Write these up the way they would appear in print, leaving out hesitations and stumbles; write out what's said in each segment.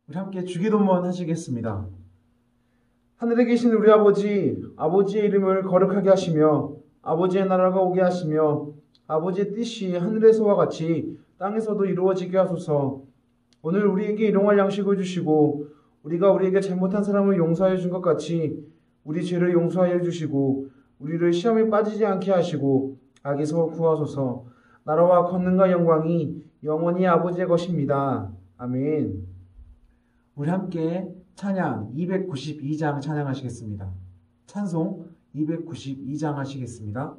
우리 함께 주기도문 하시겠습니다. 하늘에 계신 우리 아버지, 아버지의 이름을 거룩하게 하시며 아버지의 나라가 오게 하시며 아버지의 뜻이 하늘에서와 같이 땅에서도 이루어지게 하소서. 오늘 우리에게 일용할 양식을 주시고 우리가 우리에게 잘못한 사람을 용서하여 준 것 같이 우리 죄를 용서하여 주시고 우리를 시험에 빠지지 않게 하시고 악에서 구하소서. 나라와 권능과 영광이 영원히 아버지의 것입니다. 아멘. 우리 함께 찬양 292장 찬양하시겠습니다. 찬송 292장 하시겠습니다.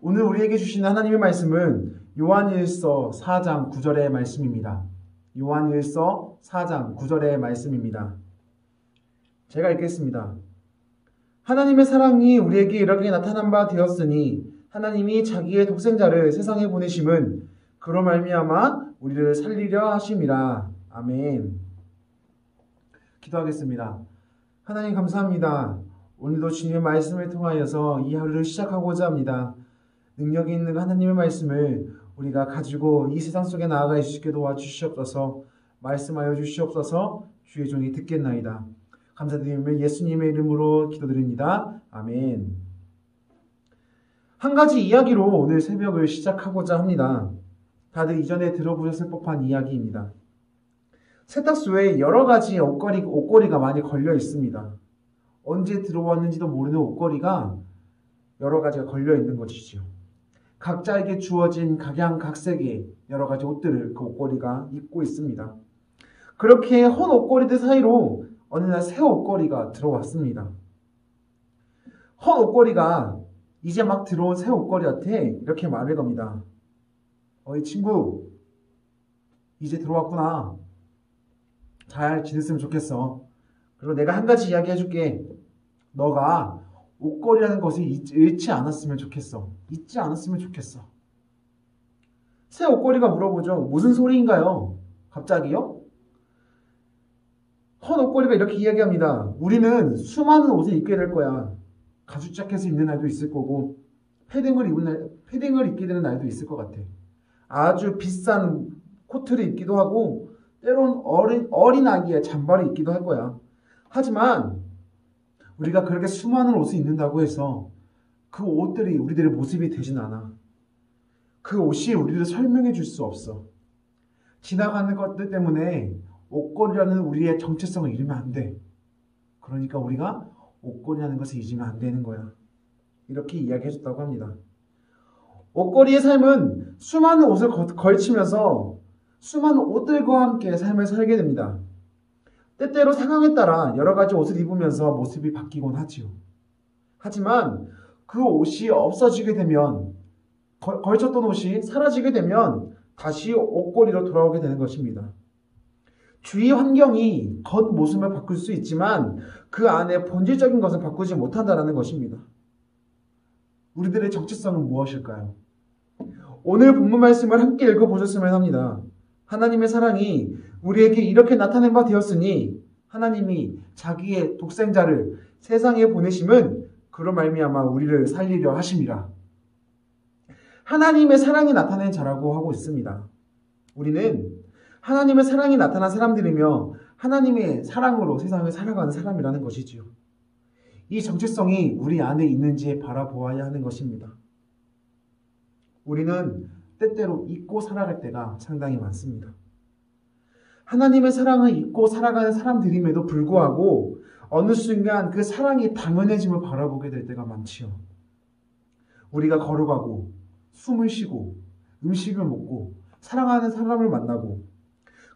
오늘 우리에게 주시는 하나님의 말씀은 요한일서 4장 9절의 말씀입니다. 요한일서 4장 9절의 말씀입니다. 제가 읽겠습니다. 하나님의 사랑이 우리에게 이렇게 나타난 바 되었으니 하나님이 자기의 독생자를 세상에 보내심은 그로 말미암아 우리를 살리려 하심이라. 아멘. 기도하겠습니다. 하나님 감사합니다. 오늘도 주님의 말씀을 통하여서 이 하루를 시작하고자 합니다. 능력이 있는 하나님의 말씀을 우리가 가지고 이 세상 속에 나아갈 수 있게 도와주시옵소서. 말씀하여 주시옵소서. 주의 종이 듣겠나이다. 감사드리며 예수님의 이름으로 기도드립니다. 아멘. 한 가지 이야기로 오늘 새벽을 시작하고자 합니다. 다들 이전에 들어보셨을 법한 이야기입니다. 세탁소에 여러 가지 옷걸이가 많이 걸려 있습니다. 언제 들어왔는지도 모르는 옷걸이가 여러 가지가 걸려 있는 것이죠. 각자에게 주어진 각양각색의 여러 가지 옷들을 그 옷걸이가 입고 있습니다. 그렇게 헌 옷걸이들 사이로 어느 날 새 옷걸이가 들어왔습니다. 헌 옷걸이가 이제 막 들어온 새 옷걸이한테 이렇게 말을 겁니다. 어이 친구, 이제 들어왔구나. 잘 지냈으면 좋겠어. 그리고 내가 한 가지 이야기 해줄게. 너가 옷걸이라는 것을 잃지 않았으면 좋겠어. 잊지 않았으면 좋겠어. 새 옷걸이가 물어보죠. 무슨 소리인가요? 갑자기요? 헌 옷걸이가 이렇게 이야기합니다. 우리는 수많은 옷을 입게 될 거야. 가죽 자켓을 입는 날도 있을 거고 패딩을 입게 되는 날도 있을 것 같아. 아주 비싼 코트를 입기도 하고 때론 어린 아기의 잠바를 입기도 할 거야. 하지만 우리가 그렇게 수많은 옷을 입는다고 해서 그 옷들이 우리들의 모습이 되진 않아. 그 옷이 우리를 설명해 줄 수 없어. 지나가는 것들 때문에 옷걸이라는 우리의 정체성을 잃으면 안 돼. 그러니까 우리가 옷걸이라는 것을 잊으면 안 되는 거야. 이렇게 이야기해 줬다고 합니다. 옷걸이의 삶은 수많은 옷을 걸치면서 수많은 옷들과 함께 삶을 살게 됩니다. 때때로 상황에 따라 여러 가지 옷을 입으면서 모습이 바뀌곤 하지요. 하지만 그 옷이 없어지게 되면 걸쳤던 옷이 사라지게 되면 다시 옷걸이로 돌아오게 되는 것입니다. 주위 환경이 겉모습을 바꿀 수 있지만 그 안에 본질적인 것을 바꾸지 못한다는 것입니다. 우리들의 정체성은 무엇일까요? 오늘 본문 말씀을 함께 읽어보셨으면 합니다. 하나님의 사랑이 우리에게 이렇게 나타낸 바 되었으니 하나님이 자기의 독생자를 세상에 보내심은 그로 말미암아 우리를 살리려 하심이라. 하나님의 사랑이 나타낸 자라고 하고 있습니다. 우리는 하나님의 사랑이 나타난 사람들이며 하나님의 사랑으로 세상을 살아가는 사람이라는 것이지요. 이 정체성이 우리 안에 있는지 바라보아야 하는 것입니다. 우리는 때때로 잊고 살아갈 때가 상당히 많습니다. 하나님의 사랑을 잊고 살아가는 사람들임에도 불구하고 어느 순간 그 사랑이 당연해짐을 바라보게 될 때가 많지요. 우리가 걸어가고 숨을 쉬고 음식을 먹고 사랑하는 사람을 만나고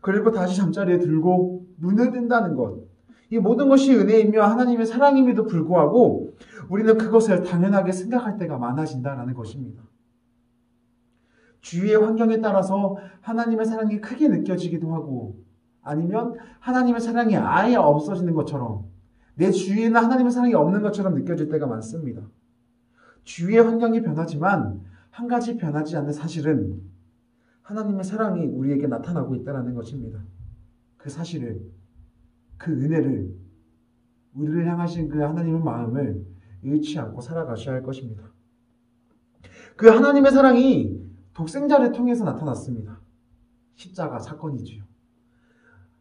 그리고 다시 잠자리에 들고 눈을 뜬다는 것, 이 모든 것이 은혜이며 하나님의 사랑임에도 불구하고 우리는 그것을 당연하게 생각할 때가 많아진다는 것입니다. 주위의 환경에 따라서 하나님의 사랑이 크게 느껴지기도 하고 아니면 하나님의 사랑이 아예 없어지는 것처럼 내 주위에는 하나님의 사랑이 없는 것처럼 느껴질 때가 많습니다. 주위의 환경이 변하지만 한 가지 변하지 않는 사실은 하나님의 사랑이 우리에게 나타나고 있다는 것입니다. 그 사실을, 그 은혜를, 우리를 향하신 그 하나님의 마음을 잃지 않고 살아가셔야 할 것입니다. 그 하나님의 사랑이 독생자를 통해서 나타났습니다. 십자가 사건이지요.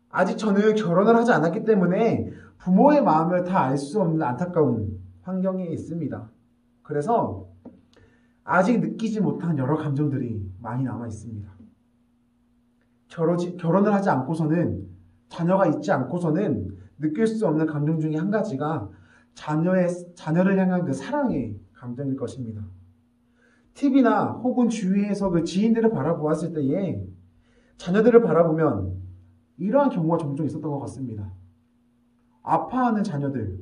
아직 저는 결혼을 하지 않았기 때문에 부모의 마음을 다 알 수 없는 안타까운 환경에 있습니다. 그래서 아직 느끼지 못한 여러 감정들이 많이 남아 있습니다. 결혼을 하지 않고서는, 자녀가 있지 않고서는 느낄 수 없는 감정 중에 한 가지가 자녀를 향한 그 사랑의 감정일 것입니다. TV나 혹은 주위에서 그 지인들을 바라보았을 때에 자녀들을 바라보면 이러한 경우가 종종 있었던 것 같습니다. 아파하는 자녀들,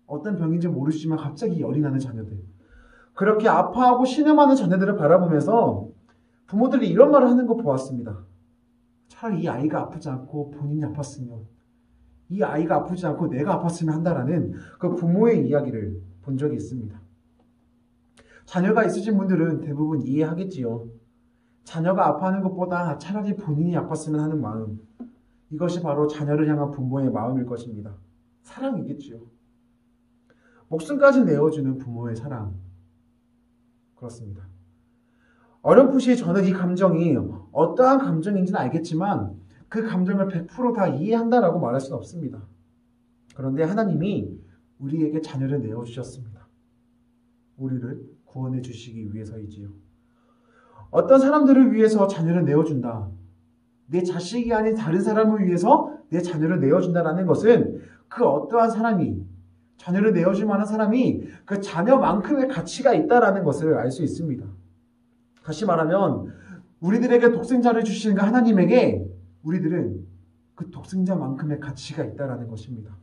어떤 병인지 모르시지만 갑자기 열이 나는 자녀들, 그렇게 아파하고 신음하는 자녀들을 바라보면서 부모들이 이런 말을 하는 거 보았습니다. 차라리 이 아이가 아프지 않고 본인이 아팠으면, 이 아이가 아프지 않고 내가 아팠으면 한다라는 그 부모의 이야기를 본 적이 있습니다. 자녀가 있으신 분들은 대부분 이해하겠지요. 자녀가 아파하는 것보다 차라리 본인이 아팠으면 하는 마음, 이것이 바로 자녀를 향한 부모의 마음일 것입니다. 사랑이겠지요. 목숨까지 내어주는 부모의 사랑. 그렇습니다. 어렴풋이 저는 이 감정이 어떠한 감정인지는 알겠지만 그 감정을 100% 다 이해한다라고 말할 수는 없습니다. 그런데 하나님이 우리에게 자녀를 내어주셨습니다. 우리를 구원해 주시기 위해서이지요. 어떤 사람들을 위해서 자녀를 내어준다. 내 자식이 아닌 다른 사람을 위해서 내 자녀를 내어준다라는 것은 그 어떠한 사람이, 자녀를 내어줄 만한 사람이 그 자녀만큼의 가치가 있다라는 것을 알 수 있습니다. 다시 말하면 우리들에게 독생자를 주시는 그 하나님에게 우리들은 그 독생자만큼의 가치가 있다라는 것입니다.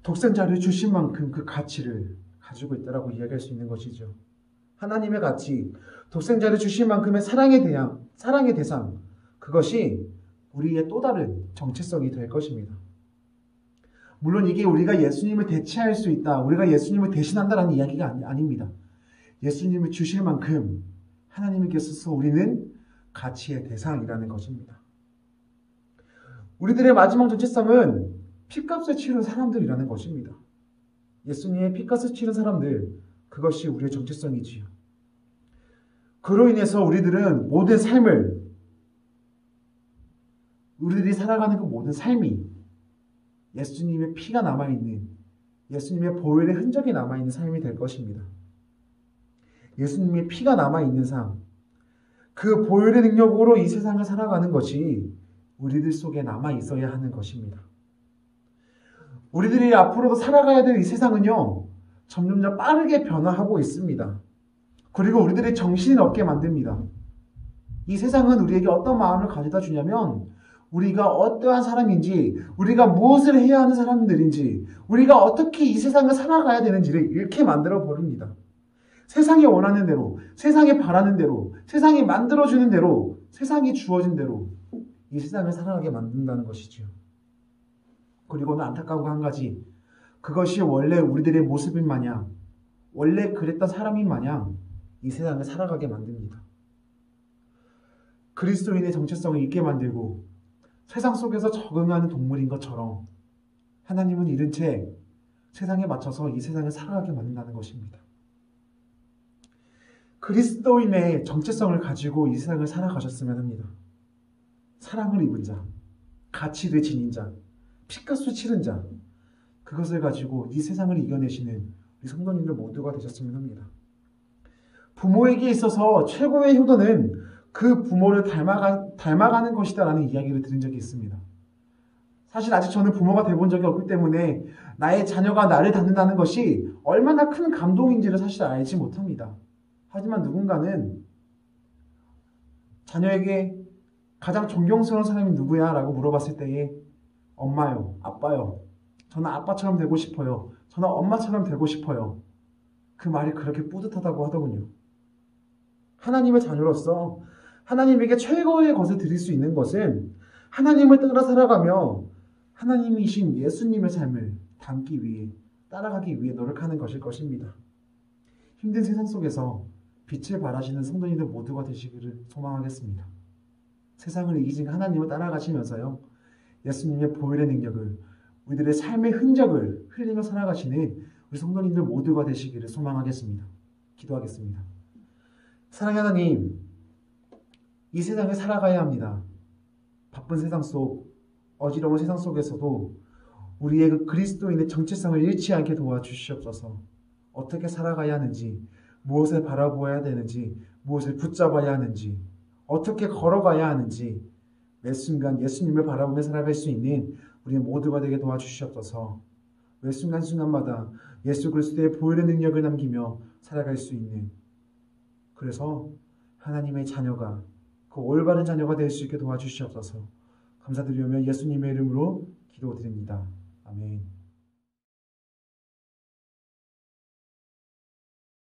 독생자를 주신 만큼 그 가치를 가지고 있다라고 이야기할 수 있는 것이죠. 하나님의 가치, 독생자를 주신 만큼의 사랑의 대상, 그것이 우리의 또 다른 정체성이 될 것입니다. 물론 이게 우리가 예수님을 대체할 수 있다, 우리가 예수님을 대신한다라는 이야기가 아닙니다. 예수님을 주실 만큼 하나님께서 우리는 가치의 대상이라는 것입니다. 우리들의 마지막 정체성은 핏값을 치른 사람들이라는 것입니다. 예수님의 핏값을 치른 사람들, 그것이 우리의 정체성이지요. 그로 인해서 우리들은 모든 삶을, 우리들이 살아가는 그 모든 삶이 예수님의 피가 남아있는, 예수님의 보혈의 흔적이 남아있는 삶이 될 것입니다. 예수님의 피가 남아있는 삶, 그 보혈의 능력으로 이 세상을 살아가는 것이 우리들 속에 남아있어야 하는 것입니다. 우리들이 앞으로도 살아가야 될 이 세상은요, 점점점 빠르게 변화하고 있습니다. 그리고 우리들의 정신이 없게 만듭니다. 이 세상은 우리에게 어떤 마음을 가져다 주냐면, 우리가 어떠한 사람인지, 우리가 무엇을 해야 하는 사람들인지, 우리가 어떻게 이 세상을 살아가야 되는지를 이렇게 만들어 버립니다. 세상이 원하는 대로, 세상이 바라는 대로, 세상이 만들어주는 대로, 세상이 주어진 대로 이 세상을 살아가게 만든다는 것이죠. 그리고는 안타까운 거 한 가지, 그것이 원래 우리들의 모습인 마냥, 원래 그랬던 사람인 마냥 이 세상을 살아가게 만듭니다. 그리스도인의 정체성을 잊게 만들고 세상 속에서 적응하는 동물인 것처럼 하나님은 잃은 채 세상에 맞춰서 이 세상을 살아가게 만든다는 것입니다. 그리스도인의 정체성을 가지고 이 세상을 살아가셨으면 합니다. 사랑을 입은 자, 가치를 지닌 자, 핏값을 치른 자, 그것을 가지고 이 세상을 이겨내시는 우리 성도님들 모두가 되셨으면 합니다. 부모에게 있어서 최고의 효도는 그 부모를 닮아가는 것이다라는 이야기를 들은 적이 있습니다. 사실 아직 저는 부모가 돼본 적이 없기 때문에 나의 자녀가 나를 닮는다는 것이 얼마나 큰 감동인지를 사실 알지 못합니다. 하지만 누군가는 자녀에게 가장 존경스러운 사람이 누구야? 라고 물어봤을 때에 엄마요, 아빠요. 저는 아빠처럼 되고 싶어요. 저는 엄마처럼 되고 싶어요. 그 말이 그렇게 뿌듯하다고 하더군요. 하나님의 자녀로서 하나님에게 최고의 것을 드릴 수 있는 것은 하나님을 따라 살아가며 하나님이신 예수님의 삶을 담기 위해, 따라가기 위해 노력하는 것일 것입니다. 힘든 세상 속에서 빛을 발하시는 성도님들 모두가 되시기를 소망하겠습니다. 세상을 이기신 하나님을 따라가시면서요, 예수님의 보혈의 능력을, 우리들의 삶의 흔적을 흘리며 살아가시는 우리 성도님들 모두가 되시기를 소망하겠습니다. 기도하겠습니다. 사랑하는 하나님, 이 세상을 살아가야 합니다. 바쁜 세상 속, 어지러운 세상 속에서도 우리의 그 그리스도인의 정체성을 잃지 않게 도와주시옵소서. 어떻게 살아가야 하는지, 무엇을 바라보아야 되는지, 무엇을 붙잡아야 하는지, 어떻게 걸어가야 하는지 매 순간 예수님을 바라보며 살아갈 수 있는 우리 모두가 되게 도와주시옵소서. 매 순간순간마다 예수 그리스도의 보혈의 능력을 남기며 살아갈 수 있는, 그래서 하나님의 자녀가, 그 올바른 자녀가 될 수 있게 도와주시옵소서. 감사드리며 예수님의 이름으로 기도드립니다. 아멘.